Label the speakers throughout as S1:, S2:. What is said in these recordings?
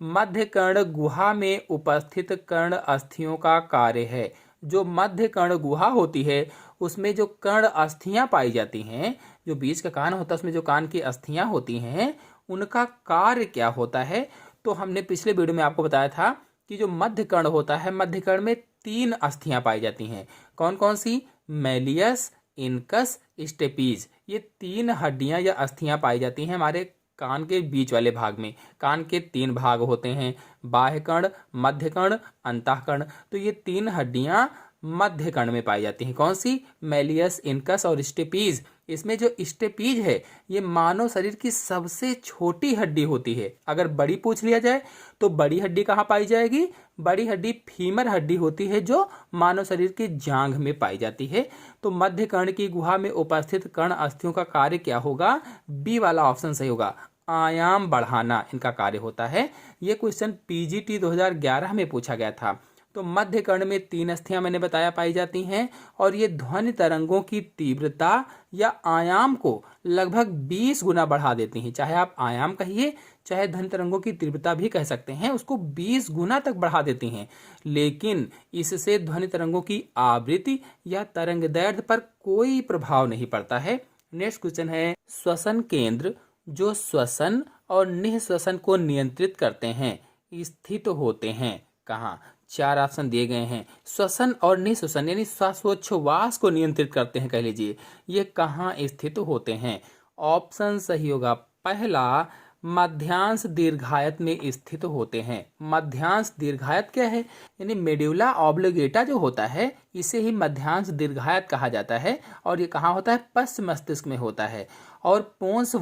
S1: मध्य कर्ण गुहा में उपस्थित कर्ण अस्थियों का कार्य है। जो मध्य कर्ण गुहा होती है उसमें जो कर्ण अस्थियां पाई जाती हैं, जो बीच का कान होता है उसमें जो कान की अस्थियां होती हैं, उनका कार्य क्या होता है? तो हमने पिछले वीडियो में आपको बताया था कि जो मध्य कर्ण होता है, मध्य कर्ण में 3 अस्थियां पाई जाती हैं। कौन कौन सी? Malleus, incus, steppes. ये 3 हड्डियां या अस्थियां पाई जाती हैं हमारे कान के बीच वाले भाग में। कान के 3 भाग होते हैं, बाह्य कर्ण, मध्य कर्ण, अंतःकर्ण। तो ये 3 हड्डियां मध्य कर्ण में पाई जाती हैं। कौन सी? मैलियस, इनकस और स्टेपीज। इसमें जो स्टेपीज है ये मानव शरीर की सबसे छोटी हड्डी होती है। अगर बड़ी पूछ लिया जाए तो बड़ी हड्डी कहाँ पाई जाएगी? बड़ी हड्डी फीमर हड्डी होती है जो मानव शरीर की जांघ में पाई जाती है। तो मध्य कर्ण की गुहा में उपस्थित कर्ण अस्थियों का कार्य क्या होगा? बी वाला ऑप्शन सही होगा, आयाम बढ़ाना इनका कार्य होता है। ये क्वेश्चन पीजीटी 2011 में पूछा गया था। तो मध्य कर्ण में 3 अस्थियां मैंने बताया पाई जाती हैं और ये ध्वनि तरंगों की तीव्रता या आयाम को लगभग 20 गुना बढ़ा देती हैं। चाहे आप आयाम कहिए, चाहे ध्वनि तरंगों की तीव्रता भी कह सकते हैं, उसको 20 गुना तक बढ़ा देती हैं। लेकिन इससे ध्वनि तरंगों की आवृत्ति या तरंग दैर्ध्य पर कोई प्रभाव नहीं पड़ता है। नेक्स्ट क्वेश्चन है, श्वसन केंद्र जो श्वसन और निःश्वसन को नियंत्रित करते हैं स्थित होते हैं कहाँ? 4 ऑप्शन दिए गए हैं। श्वसन और निःश्वसन यानी श्वासोच्छ्वास को नियंत्रित करते हैं, कह लीजिए, ये कहाँ स्थित होते हैं? ऑप्शन सही होगा पहला, मध्यांश दीर्घायत में स्थित होते हैं। मध्यांश दीर्घायत क्या है? यानी मेड्यूला ऑब्लिगेटा जो होता है इसे ही मध्यांश दीर्घायत कहा जाता है और ये कहाँ होता है? पश्च मस्तिष्क में होता है। और पोंस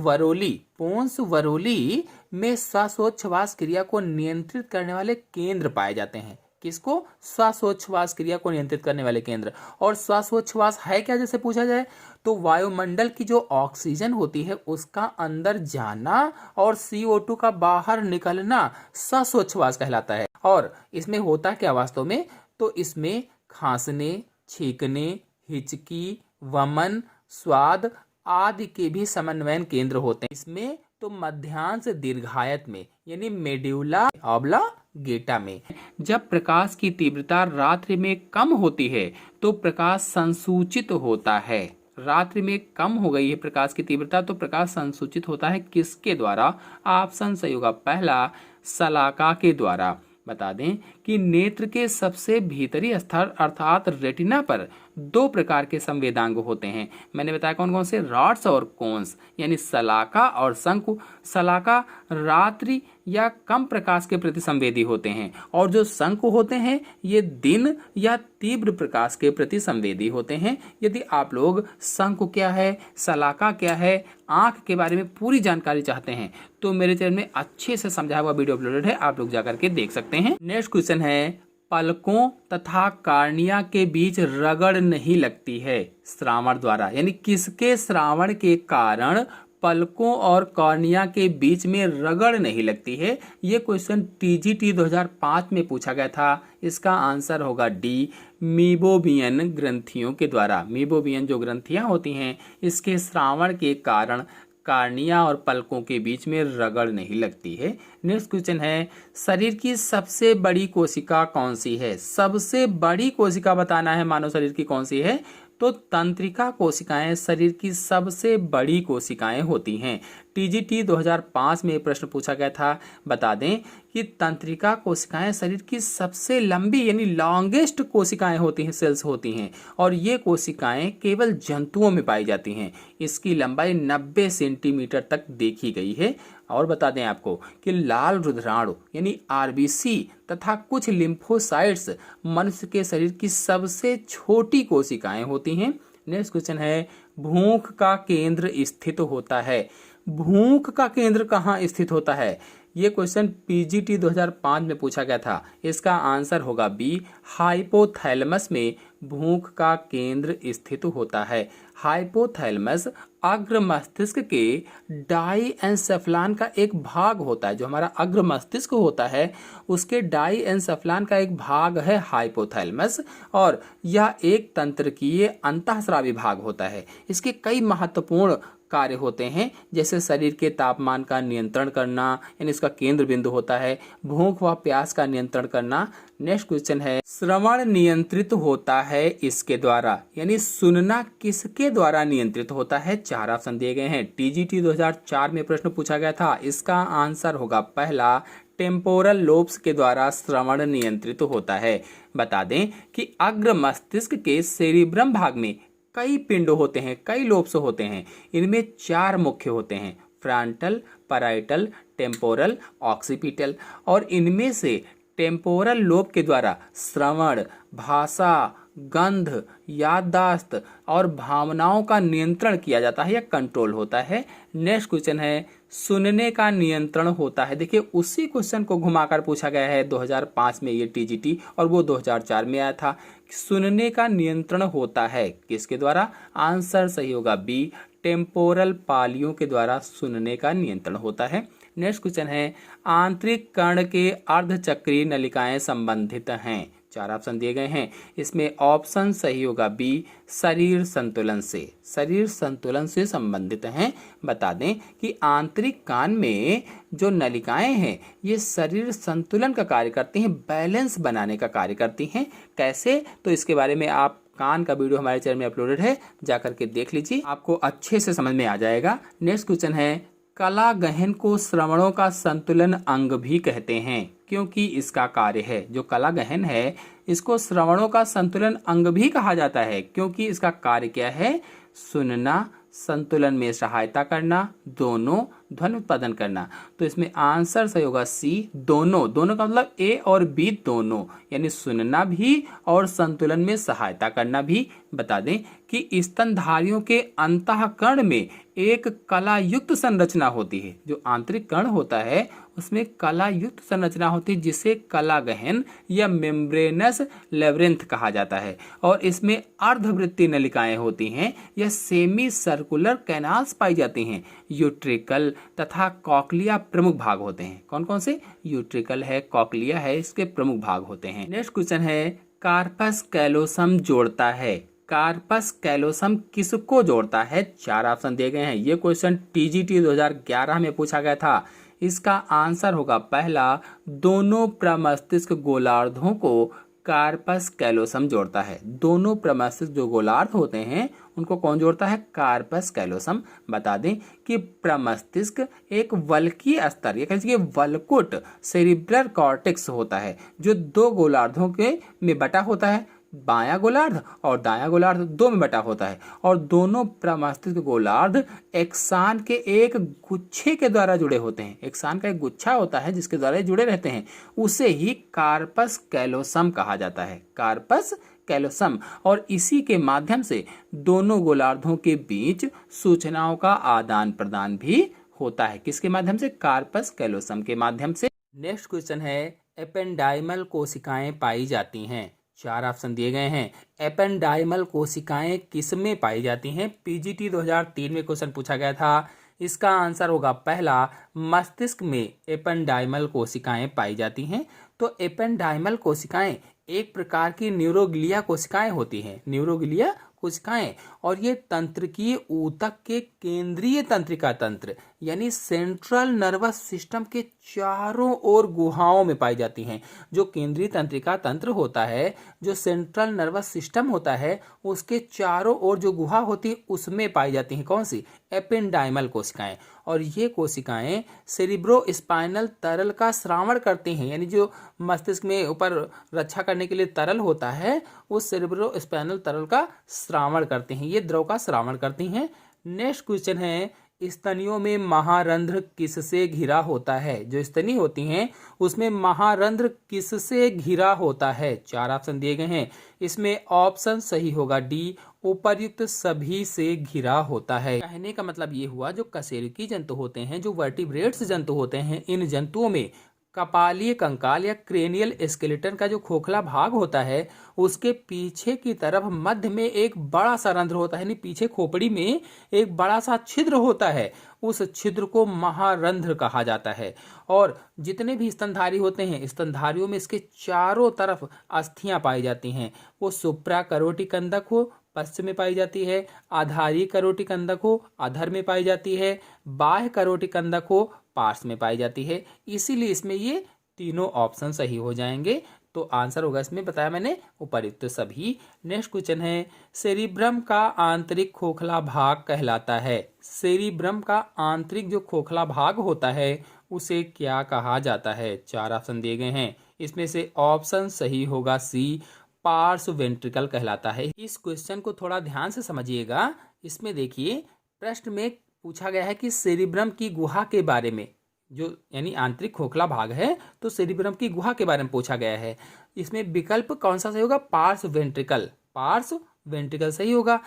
S1: वरोली में श्वासोच्छ्वास क्रिया को नियंत्रित करने वाले केंद्र पाए जाते हैं। किसको? श्वासोच्छ्वास क्रिया को नियंत्रित करने वाले केंद्र। और श्वासोच्छ्वास है क्या, जैसे पूछा जाए तो वायुमंडल की जो ऑक्सीजन होती है उसका अंदर जाना और CO2 का बाहर निकलना श्वासोच्छ्वास कहलाता है। और इसमें होता क्या वास्तव में? तो इसमें खांसने, छींकने, हिचकी, वमन, स्वाद आदि के भी समन्वयन केंद्र होते हैं इसमें। तो मध्यांश दीर्घायत में यानी मेड्यूला ऑब्लिगेटा में। जब प्रकाश की तीव्रता रात्रि में कम होती है तो प्रकाश संसूचित होता है। रात्रि में कम हो गई है प्रकाश की तीव्रता तो प्रकाश संसूचित होता है किसके द्वारा? ऑप्शन सही होगा पहला, शलाका के द्वारा। बता दें कि नेत्र के सबसे भीतरी स्तर अर्थात रेटिना पर 2 प्रकार के संवेदांग होते हैं। मैंने बताया कौन कौन से? रॉड्स और कोन्स, यानी शलाका और शंकु। शलाका रात्रि या कम प्रकाश के प्रति संवेदी होते हैं और जो शंकु होते हैं ये दिन या तीव्र प्रकाश के प्रति संवेदी होते हैं। यदि आप लोग शंकु क्या है, शलाका क्या है, आंख के बारे में पूरी जानकारी चाहते हैं तो मेरे चैनल में अच्छे से समझाया हुआ वीडियो अपलोडेड है, आप लोग जाकर के देख सकते हैं। नेक्स्ट क्वेश्चन है, पलकों तथा कार्निया के बीच रगड़ नहीं लगती है श्रावण द्वारा, यानी किसके श्रावण के कारण पलकों और कॉर्निया के बीच में रगड़ नहीं लगती है? ये क्वेश्चन टीजीटी 2005 में पूछा गया था। इसका आंसर होगा डी, मीबोबियन ग्रंथियों के द्वारा। मीबोबियन जो ग्रंथियां होती हैं इसके श्रावण के कारण कार्निया और पलकों के बीच में रगड़ नहीं लगती है। नेक्स्ट क्वेश्चन है, शरीर की सबसे बड़ी कोशिका कौन सी है? सबसे बड़ी कोशिका बताना है मानव शरीर की कौन सी है? तो तंत्रिका कोशिकाएं शरीर की सबसे बड़ी कोशिकाएं होती हैं। टीजीटी 2005 में प्रश्न पूछा गया था। बता दें कि तंत्रिका कोशिकाएं शरीर की सबसे लंबी यानी लॉन्गेस्ट कोशिकाएं होती हैं, सेल्स होती हैं और ये कोशिकाएं केवल जंतुओं में पाई जाती हैं। इसकी लंबाई 90 सेंटीमीटर तक देखी गई है। और बता दें आपको कि लाल रुधिराणु यानी आरबीसी तथा कुछ लिम्फोसाइट्स मनुष्य के शरीर की सबसे छोटी कोशिकाएं होती हैं। नेक्स्ट क्वेश्चन है, भूख का केंद्र स्थित होता है। भूख का केंद्र कहाँ स्थित होता है? ये क्वेश्चन पीजीटी 2005 में पूछा गया था। इसका आंसर होगा बी, हाइपोथैलेमस में भूख का केंद्र स्थित होता है। हाइपोथैलेमस अग्र मस्तिष्क के डाईएन्सेफलान का एक भाग होता है। जो हमारा अग्र मस्तिष्क होता है उसके डाईएन्सेफलान का एक भाग है हाइपोथैलेमस और यह एक तंत्रिकीय अंतःस्रावी भाग होता है। इसके कई महत्वपूर्ण कार्य होते हैं, जैसे शरीर के तापमान का नियंत्रण करना, यानी इसका केंद्र बिंदु होता है। भूख व प्यास का नियंत्रण करना। नेक्स्ट क्वेश्चन है, श्रवण नियंत्रित होता है इसके द्वारा, यानी सुनना किसके द्वारा नियंत्रित होता है? 4 ऑप्शन दिए गए हैं। टीजीटी 2004 में प्रश्न पूछा गया था, इसका आंसर होगा पहला, टेम्पोरल लोब्स के द्वारा श्रवण नियंत्रित होता है। बता दें कि अग्र मस्तिष्क के सेरिब्रम भाग में कई पिंड होते हैं, कई लोब्स होते हैं। इनमें 4 मुख्य होते हैं, फ्रंटल, पैराइटल, टेम्पोरल, ऑक्सीपिटल। और इनमें से टेम्पोरल लोब के द्वारा श्रवण, भाषा, गंध, याददाश्त और भावनाओं का नियंत्रण किया जाता है या कंट्रोल होता है। नेक्स्ट क्वेश्चन है, सुनने का नियंत्रण होता है। देखिए उसी क्वेश्चन को घुमाकर पूछा गया है 2005 में ये टीजीटी, और वो 2004 में आया था। सुनने का नियंत्रण होता है किसके द्वारा? आंसर सही होगा बी, टेम्पोरल पालियों के द्वारा सुनने का नियंत्रण होता है। नेक्स्ट क्वेश्चन है, आंतरिक कर्ण के अर्धचक्रीय नलिकाएं संबंधित हैं। 4 ऑप्शन दिए गए हैं, इसमें ऑप्शन सही होगा बी, शरीर संतुलन से, शरीर संतुलन से संबंधित हैं। बता दें कि आंतरिक कान में जो नलिकाएं हैं ये शरीर संतुलन का कार्य करती हैं, बैलेंस बनाने का कार्य करती हैं। कैसे? तो इसके बारे में आप कान का वीडियो हमारे चैनल में अपलोडेड है, जाकर के देख लीजिए, आपको अच्छे से समझ में आ जाएगा। नेक्स्ट क्वेश्चन है, कला गहन को श्रवणों का संतुलन अंग भी कहते हैं, क्योंकि इसका कार्य है, जो कला गहन है इसको श्रवणों का संतुलन अंग भी कहा जाता है, क्योंकि इसका कार्य क्या है? सुनना, संतुलन में सहायता करना, दोनों, ध्वनि उत्पादन करना। तो इसमें आंसर सही होगा सी, दोनों। दोनों का मतलब ए और बी दोनों, यानी सुनना भी और संतुलन में सहायता करना भी। बता दें कि स्तनधारियों के अंतःकरण में एक कलायुक्त संरचना होती है, जो आंतरिक कर्ण होता है उसमें कलायुक्त संरचना होती है, जिसे कला गहन या मेम्ब्रेनस लेब्रिंथ कहा जाता है। और इसमें अर्धवृत्तीय नलिकाएं होती हैं या सेमी सर्कुलर कैनाल्स पाई जाती हैं। यूट्रिकल तथा कॉकलिया प्रमुख भाग होते हैं। कौन कौन से? यूट्रिकल है, कॉकलिया है, इसके प्रमुख भाग होते हैं। नेक्स्ट क्वेश्चन है, कार्पस कैलोसम जोड़ता है। कार्पस कैलोसम किसको जोड़ता है? 4 ऑप्शन दिए गए हैं। ये क्वेश्चन टीजीटी 2011 में पूछा गया था। इसका आंसर होगा पहला, दोनों प्रमस्तिष्क गोलार्धों को कार्पस कैलोसम जोड़ता है। दोनों प्रमस्तिष्क जो गोलार्ध होते हैं उनको कौन जोड़ता है? Corpus callosum. बता दें कि प्रमस्तिष्क एक वल्कीय स्तर, ये कह लीजिए वल्कुट सेरिब्रल कॉर्टेक्स होता है, जो 2 गोलार्धों के में बटा होता है, बायां गोलार्ध और दायां गोलार्ध 2 में बटा होता है। और दोनों प्रमस्तिष्क गोलार्ध एक्सान के एक गुच्छे के द्वारा जुड़े होते हैं। एक्सान का एक गुच्छा होता है जिसके द्वारा ये जुड़े रहते हैं, उसे ही कार्पस कैलोसम कहा जाता है, कार्पस कैलोसम। और इसी के माध्यम से दोनों गोलार्धों के बीच सूचनाओं का आदान प्रदान भी होता है। किसके माध्यम से? कार्पस कैलोसम के माध्यम से। नेक्स्ट क्वेश्चन है, एपेंडाइमल कोशिकाएं पाई जाती हैं। 4 ऑप्शन दिए गए हैं। एपेंडाइमल कोशिकाएं किस में पाई जाती हैं? पीजीटी 2003 में क्वेश्चन पूछा गया था। इसका आंसर होगा पहला, मस्तिष्क में एपेंडाइमल कोशिकाएं पाई जाती हैं। तो एपेंडाइमल कोशिकाएं एक प्रकार की न्यूरोग्लिया कोशिकाएं होती हैं, न्यूरोग्लिया कोशिकाएं। और ये तंत्रिकीय ऊतक के केंद्रीय तंत्रिका तंत्र यानी सेंट्रल नर्वस सिस्टम के चारों ओर गुहाओं में पाई जाती हैं। जो केंद्रीय तंत्रिका तंत्र होता है, जो सेंट्रल नर्वस सिस्टम होता है, उसके चारों ओर जो गुहा होती है उसमें पाई जाती हैं। कौन सी? एपेंडाइमल कोशिकाएं। और ये कोशिकाएं सेरिब्रोस्पाइनल तरल का श्रावण करती हैं, यानी जो मस्तिष्क में ऊपर रक्षा करने के लिए तरल होता है उस सेरिब्रोस्पाइनल तरल का श्रावण करती हैं, ये द्रव का श्रावण करती हैं। नेक्स्ट क्वेश्चन है, स्तनियों में महारंध्र किससे घिरा होता है? जो स्तनी होती हैं उसमें महारंध्र किससे घिरा होता है? 4 ऑप्शन दिए गए हैं। इसमें ऑप्शन सही होगा डी, उपर्युक्त सभी से घिरा होता है। कहने का मतलब ये हुआ, जो कशेरुकी जंतु होते हैं, जो वर्टिब्रेट्स जंतु होते हैं, इन जंतुओं में कपालीय कंकाल या क्रेनियल स्केलेटन का जो खोखला भाग होता है उसके पीछे की तरफ मध्य में एक बड़ा सा रंध्र होता है, यानी पीछे खोपड़ी में एक बड़ा सा छिद्र होता है, उस छिद्र को महारंध्र कहा जाता है। और जितने भी स्तनधारी होते हैं, स्तनधारियों में इसके चारों तरफ अस्थियां पाई जाती हैं, वो सुप्रा करोटिकंदक हो, पश्च में पाई जाती है, आधारी करोटी कंदक हो अधर में पाई जाती है, बाह्य करोटी कंदक हो पार्श्व में पाई जाती है। इसीलिए इसमें ये तीनों ऑप्शन सही हो जाएंगे। तो आंसर होगा इसमें बताया मैंने उपर्युक्त सभी। नेक्स्ट क्वेश्चन है, सेरिब्रम का आंतरिक खोखला भाग कहलाता है। सेरिब्रम का आंतरिक जो खोखला भाग होता है उसे क्या कहा जाता है? 4 ऑप्शन दिए गए हैं, इसमें से ऑप्शन सही होगा सी, पार्श्व वेंट्रिकल कहलाता है। इस क्वेश्चन को थोड़ा ध्यान से समझिएगा। इसमें देखिए प्रश्न में पूछा गया है कि सेरिब्रम की गुहा के बारे में, जो यानी आंतरिक खोखला भाग है, तो सेरिब्रम की गुहा के बारे में पूछा गया है। इसमें विकल्प कौन सा सही होगा? पार्श्व वेंट्रिकल। पार्श्व वेंट्रिकल सही होगा।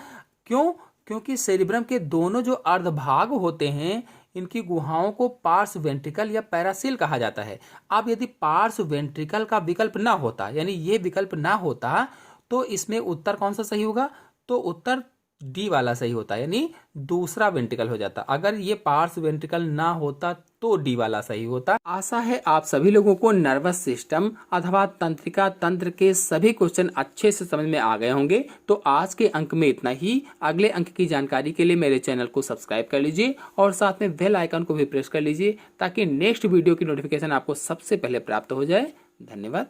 S1: क्यों? क्योंकि सेरिब्रम के दोनों जो अर्धभाग होते हैं इनकी गुहाओं को पार्श्व वेंट्रिकल या पैरासील कहा जाता है। अब यदि पार्श्व वेंट्रिकल का विकल्प ना होता, यानी ये विकल्प ना होता, तो इसमें उत्तर कौन सा सही होगा? तो उत्तर डी वाला सही होता, यानी दूसरा वेंट्रिकल हो जाता। अगर ये पार्श्व वेंट्रिकल ना होता तो डी वाला सही होता। आशा है आप सभी लोगों को नर्वस सिस्टम अथवा तंत्रिका तंत्र के सभी क्वेश्चन अच्छे से समझ में आ गए होंगे। तो आज के अंक में इतना ही। अगले अंक की जानकारी के लिए मेरे चैनल को सब्सक्राइब कर लीजिए और साथ में बेल आइकन को भी प्रेस कर लीजिए ताकि नेक्स्ट वीडियो की नोटिफिकेशन आपको सबसे पहले प्राप्त हो जाए। धन्यवाद।